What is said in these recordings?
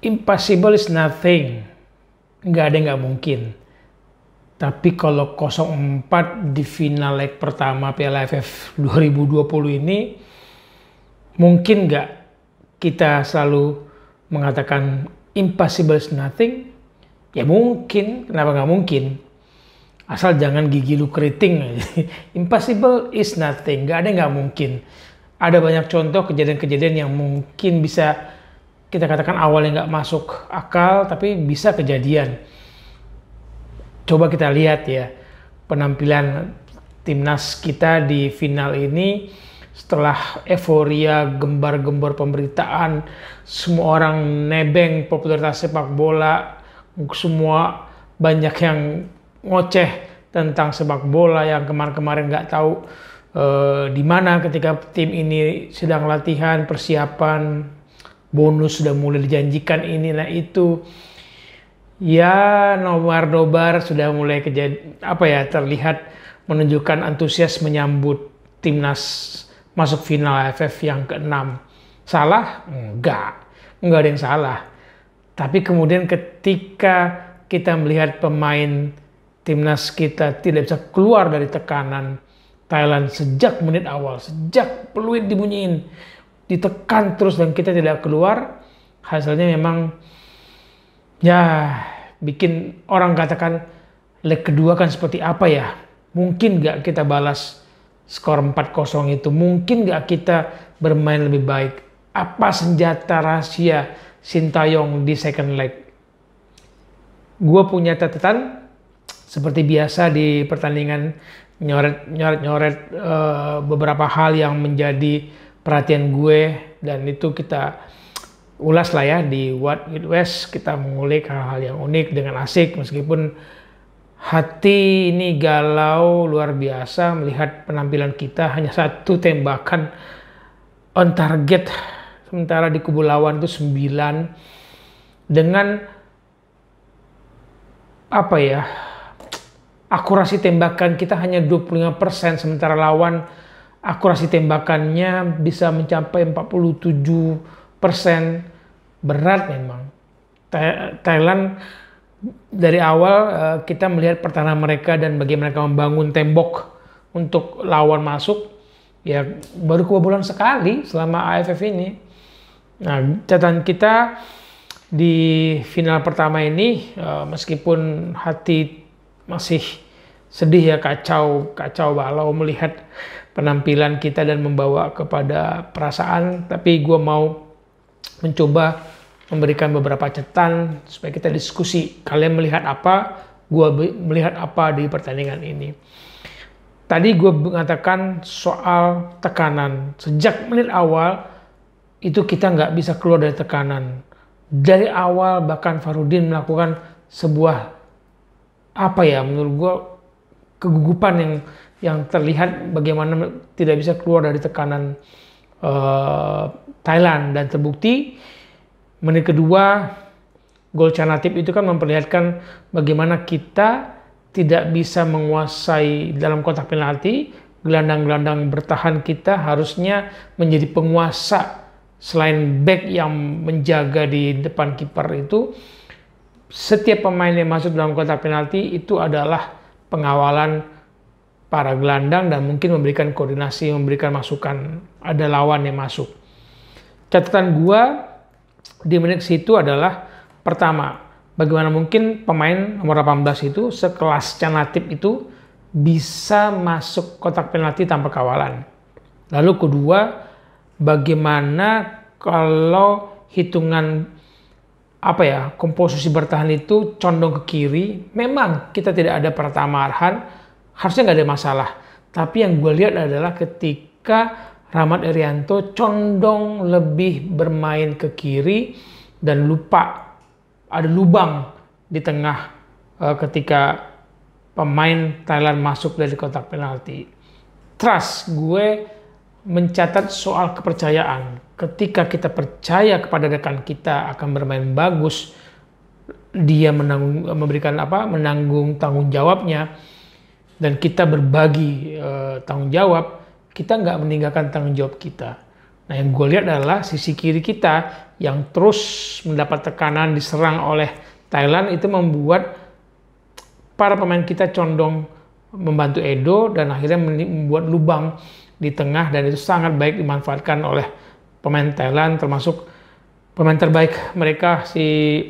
Impossible is nothing. Nggak ada yang nggak mungkin. Tapi kalau 0-4 di final leg pertama Piala AFF 2020 ini, mungkin nggak kita selalu mengatakan impossible is nothing? Ya mungkin, kenapa nggak mungkin? Asal jangan gigi lu keriting. Impossible is nothing, nggak ada yang nggak mungkin. Ada banyak contoh kejadian-kejadian yang mungkin bisa kita katakan awalnya nggak masuk akal, tapi bisa kejadian. Coba kita lihat ya, penampilan timnas kita di final ini setelah euforia, gembar-gembor pemberitaan, semua orang nebeng popularitas sepak bola, semua banyak yang ngoceh tentang sepak bola yang kemarin-kemarin nggak tahu di mana ketika tim ini sedang latihan, persiapan, bonus sudah mulai dijanjikan inilah itu. Ya, nobar-nobar sudah mulai terlihat menunjukkan antusias menyambut timnas masuk final AFF yang ke-6. Salah? Enggak ada yang salah. Tapi kemudian ketika kita melihat pemain timnas kita tidak bisa keluar dari tekanan Thailand sejak menit awal, sejak peluit dibunyiin, ditekan terus dan kita tidak keluar, hasilnya memang ya bikin orang katakan leg kedua kan seperti apa ya? Mungkin nggak kita balas skor 4-0 itu? Mungkin nggak kita bermain lebih baik? Apa senjata rahasia Sintayong di second leg? Gue punya catatan seperti biasa di pertandingan, nyoret beberapa hal yang menjadi perhatian gue, dan itu kita ulas lah ya di What With West. Kita mengulik hal-hal yang unik dengan asik, meskipun hati ini galau luar biasa melihat penampilan kita hanya 1 tembakan on target, sementara di kubu lawan itu 9, dengan akurasi tembakan kita hanya 25%, sementara lawan akurasi tembakannya bisa mencapai 47%. Berat memang. Thailand dari awal kita melihat pertahanan mereka dan bagaimana mereka membangun tembok untuk lawan masuk, ya baru kebobolan sekali selama AFF ini. Nah, catatan kita di final pertama ini, meskipun hati masih sedih ya, kacau balau melihat penampilan kita dan membawa kepada perasaan, tapi gue mau mencoba memberikan beberapa catatan supaya kita diskusi. Kalian melihat apa, gue melihat apa di pertandingan ini. Tadi gue mengatakan soal tekanan. Sejak menit awal itu kita nggak bisa keluar dari tekanan. Dari awal bahkan Farudin melakukan sebuah menurut gue kegugupan yang terlihat bagaimana tidak bisa keluar dari tekanan Thailand, dan terbukti menit kedua gol Canatip itu kan memperlihatkan bagaimana kita tidak bisa menguasai dalam kotak penalti. Gelandang-gelandang bertahan kita harusnya menjadi penguasa, selain back yang menjaga di depan kiper itu. Setiap pemain yang masuk dalam kotak penalti itu adalah pengawalan para gelandang dan mungkin memberikan koordinasi, memberikan masukan ada lawan yang masuk. Catatan gua di menit situ adalah, pertama, bagaimana mungkin pemain nomor 18 itu sekelas Canatip itu bisa masuk kotak penalti tanpa kawalan. Lalu kedua, bagaimana kalau hitungan komposisi bertahan itu condong ke kiri. Memang kita tidak ada Pratama Arhan, harusnya nggak ada masalah. Tapi yang gue lihat adalah ketika Rahmat Irianto condong lebih bermain ke kiri dan lupa ada lubang di tengah ketika pemain Thailand masuk dari kotak penalti. Trust, gue mencatat soal kepercayaan. Ketika kita percaya kepada rekan kita akan bermain bagus, dia menanggung tanggung jawabnya, dan kita berbagi tanggung jawab, kita nggak meninggalkan tanggung jawab kita. Nah, yang gue lihat adalah sisi kiri kita yang terus mendapat tekanan diserang oleh Thailand, itu membuat para pemain kita condong membantu Edo dan akhirnya membuat lubang di tengah, dan itu sangat baik dimanfaatkan oleh pemain Thailand, termasuk pemain terbaik mereka si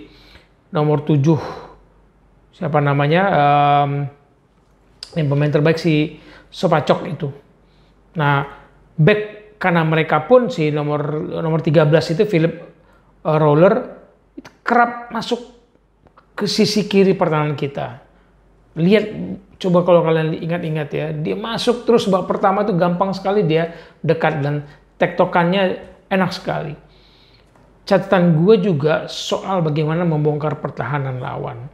nomor 7, siapa namanya, yang pemain terbaik si Sopacok itu. Nah, back kanan mereka pun si nomor 13 itu Philip Roller itu kerap masuk ke sisi kiri pertahanan kita. Lihat, coba kalau kalian ingat-ingat ya, dia masuk terus babak pertama itu gampang sekali dia dekat dan tektokannya enak sekali. Catatan gue juga soal bagaimana membongkar pertahanan lawan.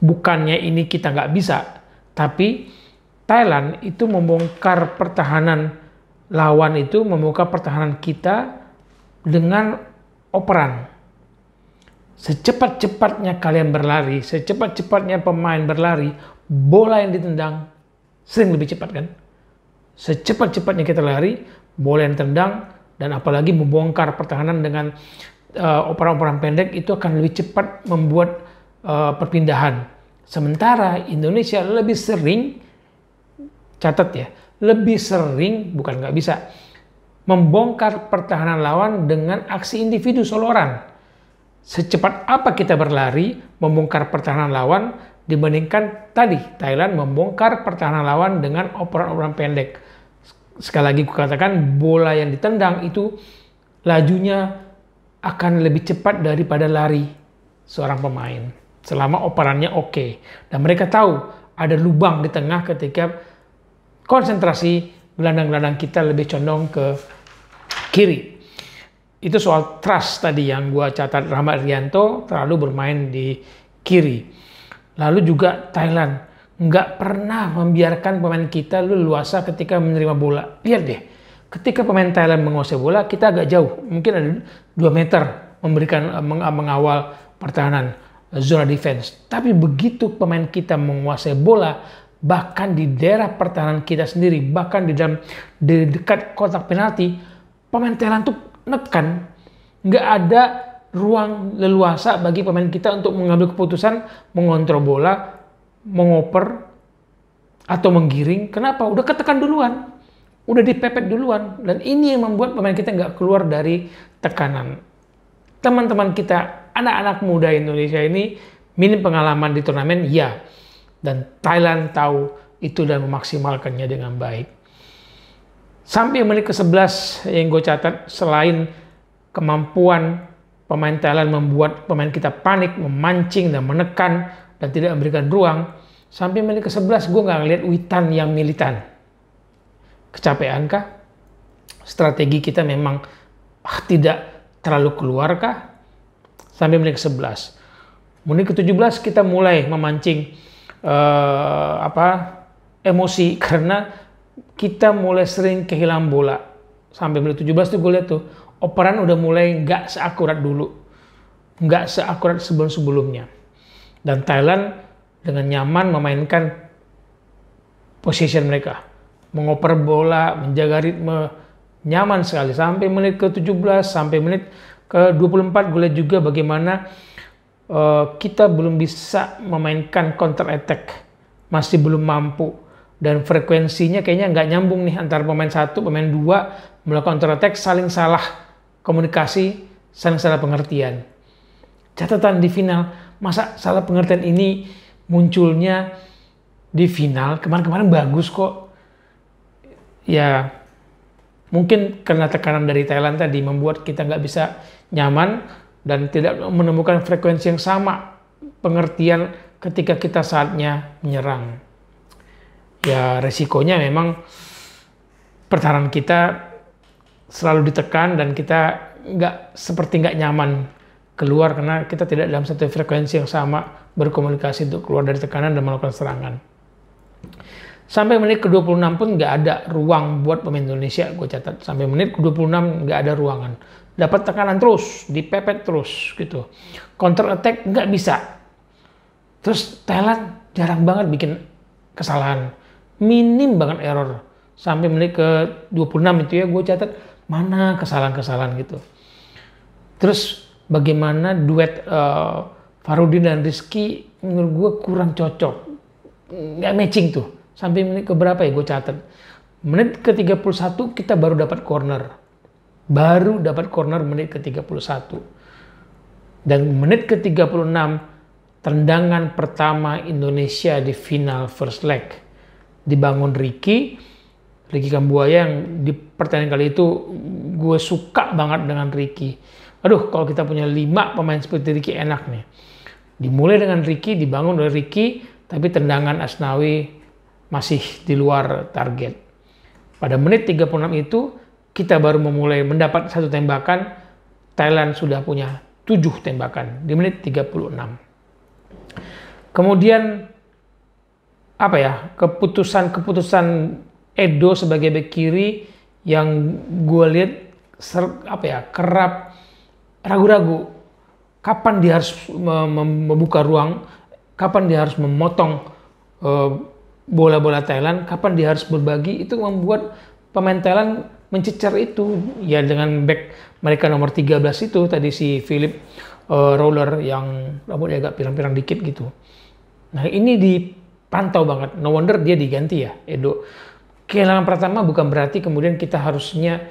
Bukannya ini kita nggak bisa, tapi Thailand itu membongkar pertahanan lawan, itu membongkar pertahanan kita dengan operan. Secepat-cepatnya kalian berlari, secepat-cepatnya pemain berlari, bola yang ditendang sering lebih cepat kan? Secepat-cepatnya kita lari, bola yang ditendang, dan apalagi membongkar pertahanan dengan operan-operan pendek, itu akan lebih cepat membuat perpindahan. Sementara Indonesia lebih sering, catat ya, lebih sering, bukan nggak bisa, membongkar pertahanan lawan dengan aksi individu soloran. Secepat apa kita berlari membongkar pertahanan lawan dibandingkan tadi Thailand membongkar pertahanan lawan dengan operan-operan pendek. Sekali lagi aku katakan, bola yang ditendang itu lajunya akan lebih cepat daripada lari seorang pemain selama operannya oke. Dan mereka tahu ada lubang di tengah ketika konsentrasi gelandang-gelandang kita lebih condong ke kiri. Itu soal trust tadi yang gua catat, Rahmat Irianto terlalu bermain di kiri. Lalu juga Thailand nggak pernah membiarkan pemain kita leluasa ketika menerima bola. Lihat deh, ketika pemain Thailand menguasai bola, kita agak jauh, mungkin ada 2 meter memberikan mengawal pertahanan zona defense. Tapi begitu pemain kita menguasai bola, bahkan di daerah pertahanan kita sendiri, bahkan di dekat kotak penalti, pemain Thailand tuh nekan, nggak ada ruang leluasa bagi pemain kita untuk mengambil keputusan, mengontrol bola, mengoper, atau menggiring. Kenapa? Udah ketekan duluan, udah dipepet duluan, dan ini yang membuat pemain kita nggak keluar dari tekanan. Teman-teman kita, anak-anak muda Indonesia ini minim pengalaman di turnamen, ya, dan Thailand tahu itu dan memaksimalkannya dengan baik. Sampai menit ke-11 yang gue catat, selain kemampuan pemain Thailand membuat pemain kita panik, memancing dan menekan dan tidak memberikan ruang, sampai menit ke-11 gue nggak ngeliat Witan yang militan. Kecapean kah? Strategi kita memang tidak terlalu keluar kah? Sampai menit ke-11. Menit ke-17 kita mulai memancing emosi karena kita mulai sering kehilangan bola. Sampai menit 17 tuh gue lihat tuh operan udah mulai nggak seakurat dulu, nggak seakurat sebelum-sebelumnya. Dan Thailand dengan nyaman memainkan position mereka, mengoper bola, menjaga ritme, nyaman sekali. Sampai menit ke-17, sampai menit ke-24 gue lihat juga bagaimana kita belum bisa memainkan counter attack, masih belum mampu. Dan frekuensinya kayaknya nggak nyambung nih antara pemain 1, pemain 2 melakukan counter attack, saling salah komunikasi, saling salah pengertian. Catatan di final, masa salah pengertian ini munculnya di final? Kemarin-kemarin bagus kok. Ya, mungkin karena tekanan dari Thailand tadi membuat kita nggak bisa nyaman dan tidak menemukan frekuensi yang sama pengertian ketika kita saatnya menyerang. Ya, resikonya memang pertahanan kita selalu ditekan dan kita seperti nggak nyaman keluar karena kita tidak dalam satu frekuensi yang sama berkomunikasi untuk keluar dari tekanan dan melakukan serangan. Sampai menit ke-26 pun nggak ada ruang buat pemain Indonesia, gue catat. Sampai menit ke-26 nggak ada ruangan. Dapat tekanan terus, dipepet terus gitu. Counter attack nggak bisa. Terus Thailand jarang banget bikin kesalahan. Minim banget error. Sampai menit ke-26 itu ya gue catat Mana kesalahan-kesalahan gitu. Terus bagaimana duet Farudin dan Rizky menurut gue kurang cocok. Nggak matching tuh. Sampai menit keberapa ya gue catat. Menit ke-31 kita baru dapat corner. Baru dapat corner menit ke-31. Dan menit ke-36 tendangan pertama Indonesia di final first leg. Dibangun Ricky Kambuaya yang di pertandingan kali itu gue suka banget dengan Ricky. Aduh, kalau kita punya 5 pemain seperti Ricky enak nih. Dimulai dengan Ricky, dibangun oleh Ricky, tapi tendangan Asnawi masih di luar target. Pada menit 36 itu, kita baru memulai mendapat 1 tembakan, Thailand sudah punya 7 tembakan di menit 36. Kemudian, keputusan Edo sebagai bek kiri yang gue lihat kerap ragu-ragu kapan dia harus membuka ruang, kapan dia harus memotong bola-bola Thailand, kapan dia harus berbagi. Itu membuat pemain Thailand mencecer itu ya dengan bek mereka nomor 13 itu tadi si Philip Roller yang rambutnya agak pirang-pirang dikit gitu. Nah ini dipantau banget, no wonder dia diganti ya Edo. Kehilangan pertama bukan berarti kemudian kita harusnya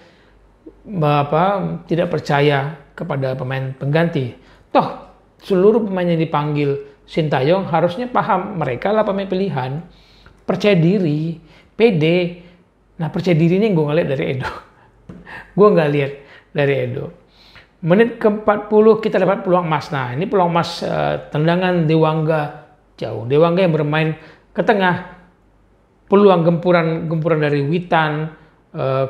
tidak percaya kepada pemain pengganti. Toh seluruh pemain yang dipanggil Sintayong harusnya paham mereka lah pemain pilihan, percaya diri, pede. Nah percaya diri ini gue ngeliat dari Edo. Gue nggak lihat dari Edo. Menit ke-40 kita dapat peluang emas. Nah ini peluang emas tendangan Dewangga jauh. Dewangga yang bermain ke tengah. Peluang gempuran dari Witan,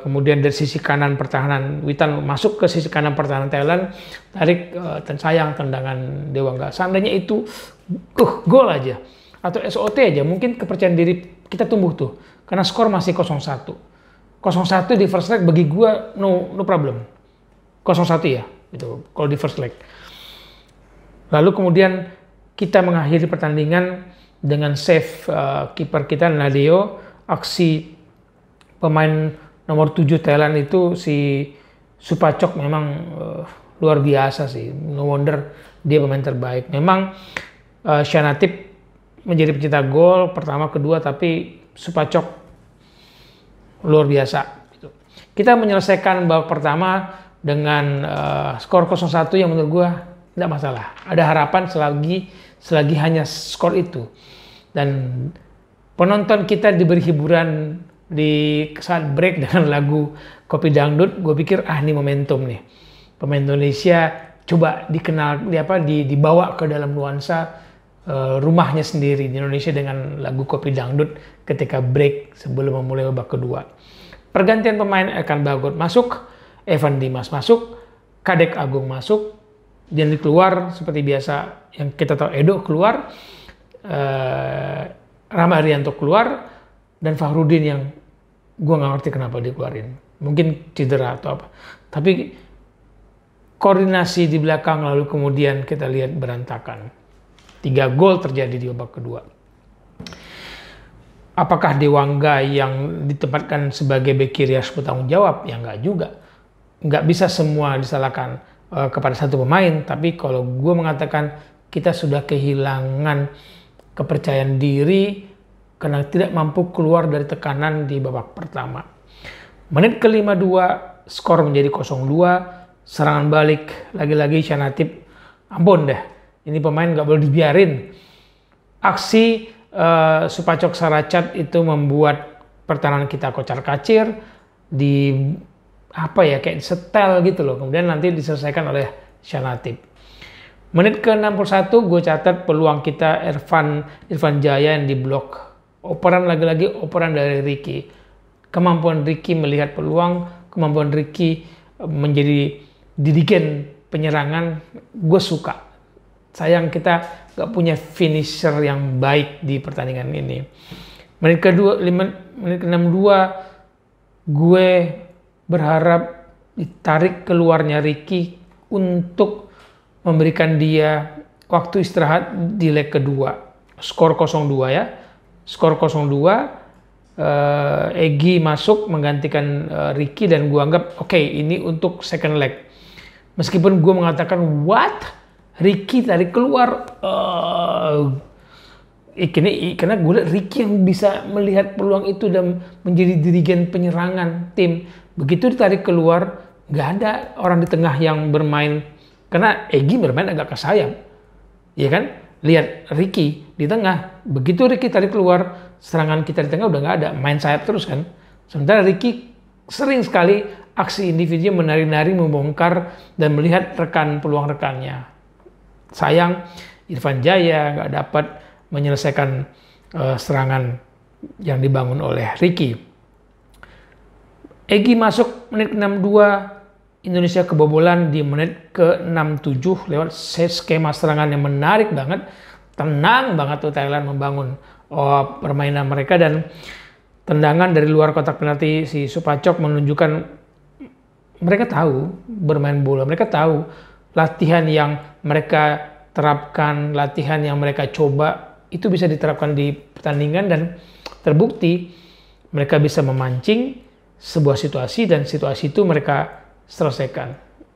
kemudian dari sisi kanan pertahanan Witan masuk ke sisi kanan pertahanan Thailand, tarik sayang tendangan Dewangga. Seandainya itu gol aja atau SOT aja, mungkin kepercayaan diri kita tumbuh tuh. Karena skor masih 0-1. 0-1 di first leg bagi gua no problem. 0-1 ya, gitu. Kalau di first leg. Lalu kemudian kita mengakhiri pertandingan dengan save kiper kita Nadeo. Aksi pemain nomor 7 Thailand itu si Supacok memang luar biasa sih. No wonder dia pemain terbaik. Memang Shanatip menjadi pencetak gol pertama kedua, tapi Supacok luar biasa. Kita menyelesaikan babak pertama dengan skor 0-1 yang menurut gua tidak masalah. Ada harapan selagi hanya skor itu. Dan penonton kita diberi hiburan di saat break dengan lagu Kopi Dangdut. Gue pikir ini momentum nih. Pemain Indonesia coba dibawa ke dalam nuansa rumahnya sendiri di Indonesia dengan lagu Kopi Dangdut ketika break sebelum memulai babak kedua. Pergantian pemain akan Bagot masuk, Evan Dimas masuk, Kadek Agung masuk, dan keluar seperti biasa yang kita tahu Edo keluar. Rama Arianto keluar dan Fakhrudin yang gue nggak ngerti kenapa dikeluarin, mungkin cedera atau apa, tapi koordinasi di belakang lalu kemudian kita lihat berantakan. 3 gol terjadi di babak kedua. Apakah Dewangga yang ditempatkan sebagai bek kiri harus bertanggung jawab? Ya nggak juga, nggak bisa semua disalahkan kepada satu pemain, tapi kalau gue mengatakan kita sudah kehilangan kepercayaan diri karena tidak mampu keluar dari tekanan di babak pertama. Menit ke-52 skor menjadi 0-2, serangan balik lagi-lagi Shanatip. Ampun deh, ini pemain nggak boleh dibiarin. Aksi Supacok Saracat itu membuat pertahanan kita kocar-kacir, kayak setel gitu loh. Kemudian nanti diselesaikan oleh Shanatip. Menit ke-61 gue catat peluang kita Irfan Jaya yang diblok. Operan lagi-lagi operan dari Ricky. Kemampuan Ricky melihat peluang, kemampuan Ricky menjadi dirigen penyerangan, gue suka. Sayang kita gak punya finisher yang baik di pertandingan ini. Menit ke-62 gue berharap ditarik keluarnya Ricky untuk memberikan dia waktu istirahat di leg kedua. Skor 0-2 ya. Skor 0-2 Egy masuk menggantikan Ricky dan gue anggap oke, ini untuk second leg. Meskipun gue mengatakan what, Ricky tadi keluar, karena gue lihat Ricky yang bisa melihat peluang itu dan menjadi dirigen penyerangan tim. Begitu ditarik keluar, nggak ada orang di tengah yang bermain, karena Egy bermain agak ke sayap, ya kan? Lihat Ricky di tengah, begitu Ricky tarik keluar, serangan kita di tengah udah nggak ada, main sayap terus kan. Sementara Ricky sering sekali aksi individunya menari-nari, membongkar dan melihat peluang rekannya. Sayang Irfan Jaya nggak dapat menyelesaikan serangan yang dibangun oleh Ricky. Egy masuk menit 62, Indonesia kebobolan di menit ke-67 lewat skema serangan yang menarik banget. Tenang banget tuh Thailand membangun permainan mereka, dan tendangan dari luar kotak penalti si Supacok menunjukkan mereka tahu bermain bola, mereka tahu latihan yang mereka terapkan, latihan yang mereka coba itu bisa diterapkan di pertandingan, dan terbukti mereka bisa memancing sebuah situasi dan situasi itu mereka selesaikan.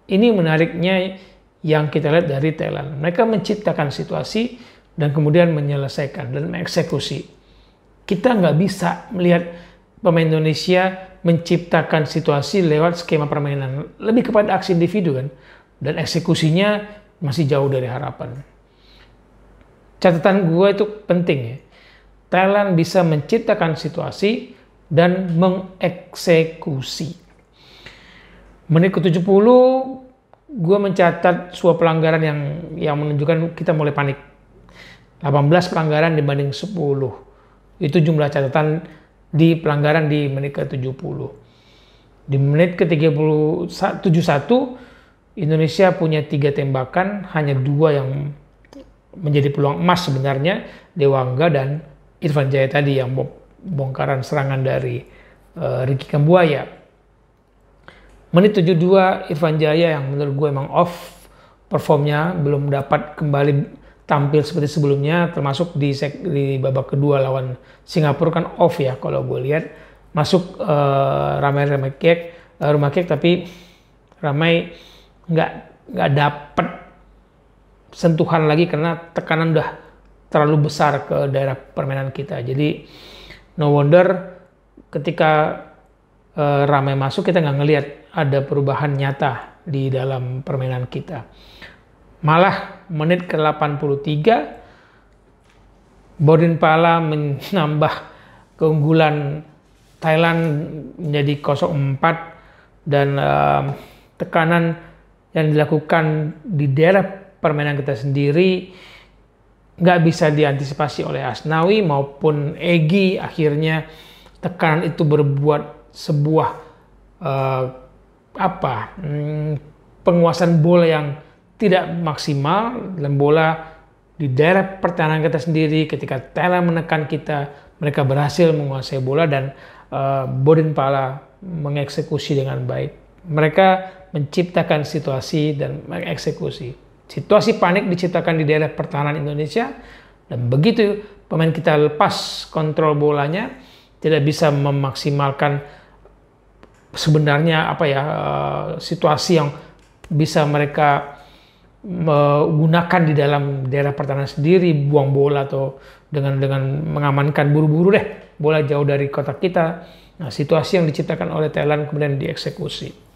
Ini menariknya yang kita lihat dari Thailand. Mereka menciptakan situasi dan kemudian menyelesaikan dan mengeksekusi. Kita nggak bisa melihat pemain Indonesia menciptakan situasi lewat skema permainan. Lebih kepada aksi individu kan. Dan eksekusinya masih jauh dari harapan. Catatan gue itu penting ya. Thailand bisa menciptakan situasi dan mengeksekusi. Menit ke-70 gue mencatat sebuah pelanggaran yang menunjukkan kita mulai panik. 18 pelanggaran dibanding 10. Itu jumlah catatan di pelanggaran di menit ke-70. Di menit ke-71 Indonesia punya 3 tembakan, hanya 2 yang menjadi peluang emas sebenarnya, Dewangga dan Irfan Jaya tadi yang bongkaran serangan dari Ricky Kambuaya. Menit 72 Irfan Jaya yang menurut gue emang off performnya, belum dapat kembali tampil seperti sebelumnya, termasuk di babak kedua lawan Singapura kan off ya kalau gue lihat. Masuk Ramai Rumakek, tapi Ramai nggak dapet sentuhan lagi karena tekanan udah terlalu besar ke daerah permainan kita. Jadi no wonder ketika Ramai masuk kita nggak ngelihat ada perubahan nyata di dalam permainan kita. Malah menit ke-83 Bodin-Pala menambah keunggulan Thailand menjadi 0-4, dan tekanan yang dilakukan di daerah permainan kita sendiri nggak bisa diantisipasi oleh Asnawi maupun Egy. Akhirnya tekanan itu berbuat sebuah penguasaan bola yang tidak maksimal, dan bola di daerah pertahanan kita sendiri. Ketika Thailand menekan kita, mereka berhasil menguasai bola dan Bodin-Pala mengeksekusi dengan baik. Mereka menciptakan situasi dan mengeksekusi. Situasi panik diciptakan di daerah pertahanan Indonesia, dan begitu pemain kita lepas kontrol bolanya, tidak bisa memaksimalkan sebenarnya situasi yang bisa mereka menggunakan di dalam daerah pertahanan sendiri, buang bola atau dengan mengamankan buru-buru bola jauh dari kotak kita. Nah, situasi yang diciptakan oleh Thailand kemudian dieksekusi.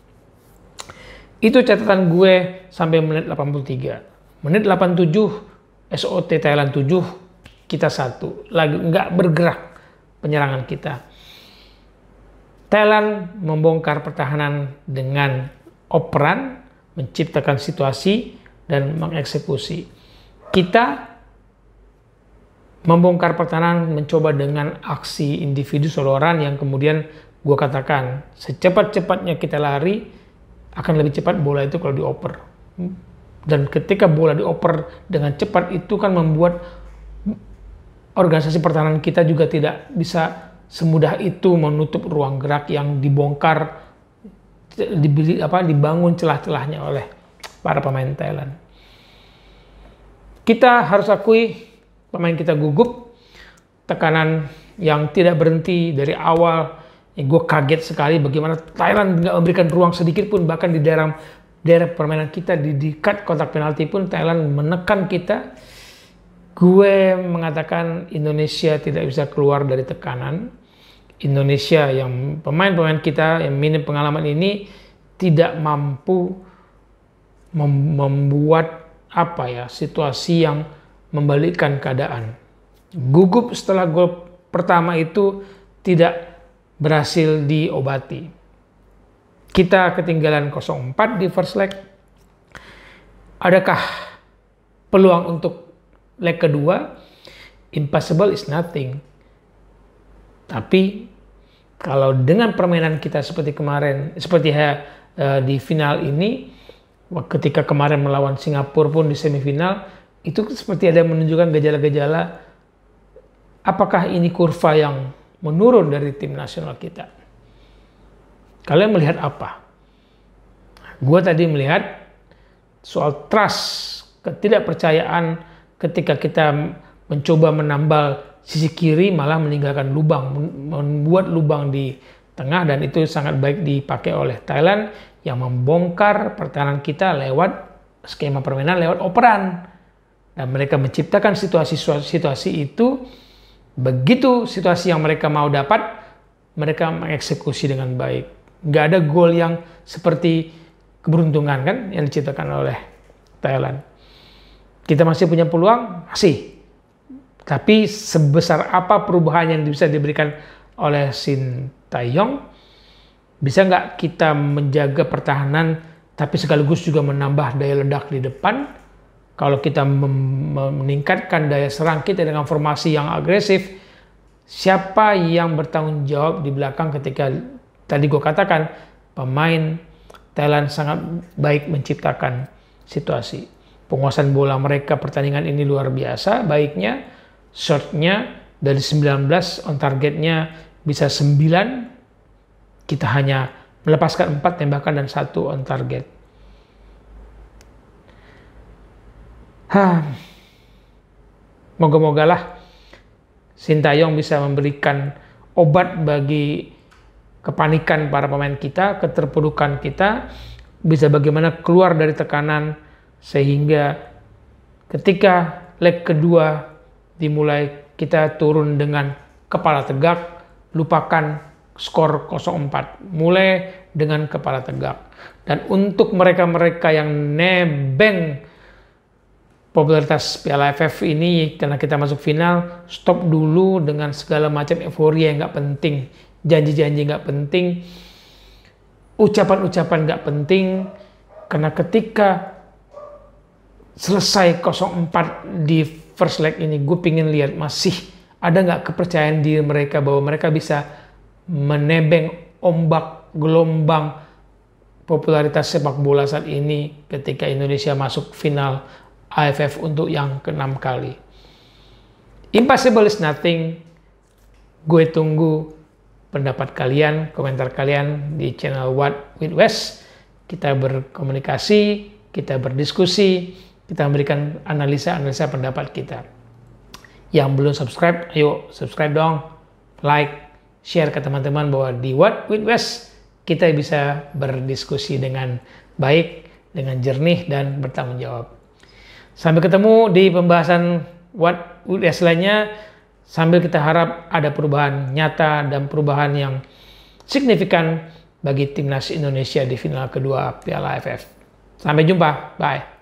Itu catatan gue sampai menit 83. Menit 87 SOT Thailand 7, kita 1. Lagi nggak bergerak penyerangan kita. Thailand membongkar pertahanan dengan operan, menciptakan situasi dan mengeksekusi. Kita membongkar pertahanan mencoba dengan aksi individu soloran yang kemudian gue katakan secepat-cepatnya kita lari akan lebih cepat bola itu kalau dioper. Dan ketika bola dioper dengan cepat itu kan membuat organisasi pertahanan kita juga tidak bisa semudah itu menutup ruang gerak yang dibongkar, dibangun celah-celahnya oleh para pemain Thailand. Kita harus akui pemain kita gugup, tekanan yang tidak berhenti dari awal. Gue kaget sekali bagaimana Thailand nggak memberikan ruang sedikit pun, bahkan di daerah permainan kita di dekat kotak penalti pun Thailand menekan kita. Gue mengatakan Indonesia tidak bisa keluar dari tekanan. Indonesia yang pemain-pemain kita yang minim pengalaman ini tidak mampu membuat situasi yang membalikkan keadaan. Gugup setelah gol pertama itu tidak berhasil diobati. Kita ketinggalan 0-4 di first leg. Adakah peluang untuk leg kedua? Impossible is nothing. Tapi kalau dengan permainan kita seperti kemarin, di final ini, ketika kemarin melawan Singapura pun di semifinal, itu seperti ada menunjukkan gejala-gejala apakah ini kurva yang menurun dari tim nasional kita. Kalian melihat apa? Gue tadi melihat soal trust, ketidakpercayaan ketika kita mencoba menambal sisi kiri malah meninggalkan lubang, membuat lubang di tengah, dan itu sangat baik dipakai oleh Thailand yang membongkar pertahanan kita lewat skema permainan, lewat operan. Dan mereka menciptakan situasi itu, begitu situasi yang mereka mau dapat, mereka mengeksekusi dengan baik. Nggak ada gol yang seperti keberuntungan kan yang diciptakan oleh Thailand. Kita masih punya peluang, masih. Tapi sebesar apa perubahan yang bisa diberikan oleh Sintayong, bisa nggak kita menjaga pertahanan tapi sekaligus juga menambah daya ledak di depan? Kalau kita meningkatkan daya serang kita dengan formasi yang agresif, siapa yang bertanggung jawab di belakang ketika tadi gue katakan pemain Thailand sangat baik menciptakan situasi. Penguasaan bola mereka pertandingan ini luar biasa baiknya. Shotnya dari 19 on targetnya bisa 9. Kita hanya melepaskan 4 tembakan dan 1 on target. Moga-mogalah Sintayong bisa memberikan obat bagi kepanikan para pemain kita, keterpurukan kita, bisa bagaimana keluar dari tekanan sehingga ketika leg kedua dimulai kita turun dengan kepala tegak, lupakan skor 0-4, mulai dengan kepala tegak. Dan untuk mereka-mereka yang nebeng popularitas Piala AFF ini karena kita masuk final, stop dulu dengan segala macam euforia yang nggak penting, janji-janji nggak penting, ucapan-ucapan nggak penting, karena ketika selesai 0-4 di first leg ini, gue pingin lihat masih ada nggak kepercayaan diri mereka bahwa mereka bisa menebeng ombak gelombang popularitas sepak bola saat ini ketika Indonesia masuk final AFF untuk yang ke-6 kali. Impossible is nothing. Gue tunggu pendapat kalian, komentar kalian di channel What with West. Kita berkomunikasi, kita berdiskusi, kita memberikan analisa-analisa pendapat kita. Yang belum subscribe, ayo subscribe dong, like, share ke teman-teman bahwa di What with West kita bisa berdiskusi dengan baik, dengan jernih dan bertanggung jawab. Sampai ketemu di pembahasan What with West lainnya, sambil kita harap ada perubahan nyata dan perubahan yang signifikan bagi timnas Indonesia di final kedua Piala AFF. Sampai jumpa, bye.